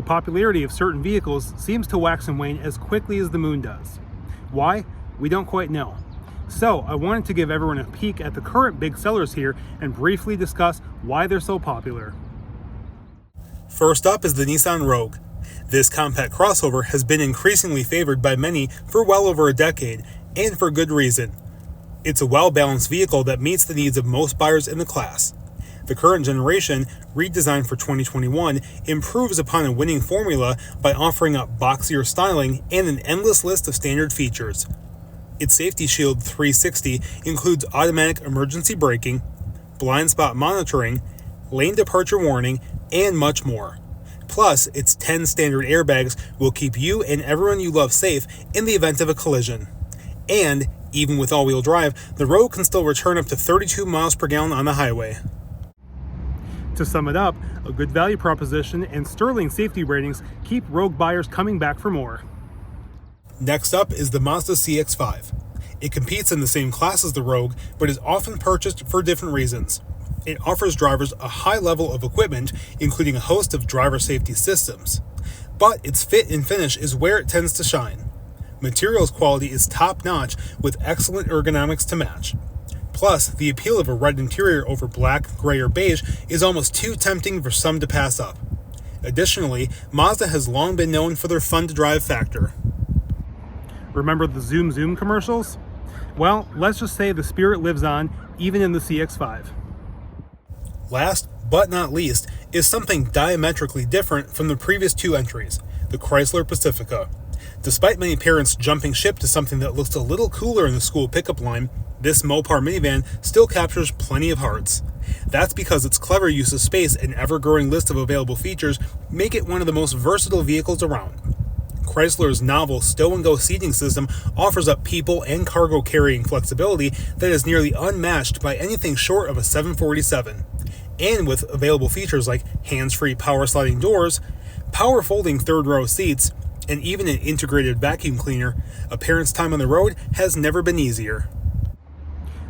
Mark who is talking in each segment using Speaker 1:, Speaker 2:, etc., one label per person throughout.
Speaker 1: the popularity of certain vehicles seems to wax and wane as quickly as the moon does. Why? We don't quite know. So I wanted to give everyone a peek at the current big sellers here and briefly discuss why they're so popular. First up is the Nissan Rogue. This compact crossover has been increasingly favored by many for well over a decade, and for good reason. It's a well-balanced vehicle that meets the needs of most buyers in the class. The current generation, redesigned for 2021, improves upon a winning formula by offering up boxier styling and an endless list of standard features. Its Safety Shield 360 includes automatic emergency braking, blind spot monitoring, lane departure warning, and much more. Plus, its 10 standard airbags will keep you and everyone you love safe in the event of a collision. And, even with all-wheel drive, the Rogue can still return up to 32 miles per gallon on the highway. To sum it up, a good value proposition and sterling safety ratings keep Rogue buyers coming back for more. Next up is the Mazda CX-5. It competes in the same class as the Rogue, but is often purchased for different reasons. It offers drivers a high level of equipment, including a host of driver safety systems. But its fit and finish is where it tends to shine. Materials quality is top-notch with excellent ergonomics to match. Plus, the appeal of a red interior over black, gray, or beige is almost too tempting for some to pass up. Additionally, Mazda has long been known for their fun-to-drive factor. Remember the Zoom Zoom commercials? Well, let's just say the spirit lives on, even in the CX-5. Last, but not least, is something diametrically different from the previous two entries, the Chrysler Pacifica. Despite many parents jumping ship to something that looks a little cooler in the school pickup line, this Mopar minivan still captures plenty of hearts. That's because its clever use of space and ever-growing list of available features make it one of the most versatile vehicles around. Chrysler's novel stow-and-go seating system offers up people and cargo carrying flexibility that is nearly unmatched by anything short of a 747. And with available features like hands-free power sliding doors, power folding third-row seats, and even an integrated vacuum cleaner, a parent's time on the road has never been easier.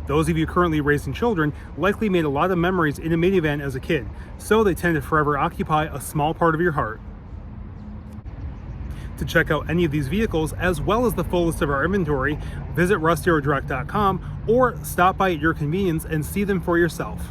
Speaker 1: Those of you currently raising children likely made a lot of memories in a minivan as a kid, so they tend to forever occupy a small part of your heart. To check out any of these vehicles, as well as the full list of our inventory, visit russdarrowdirect.com or stop by at your convenience and see them for yourself.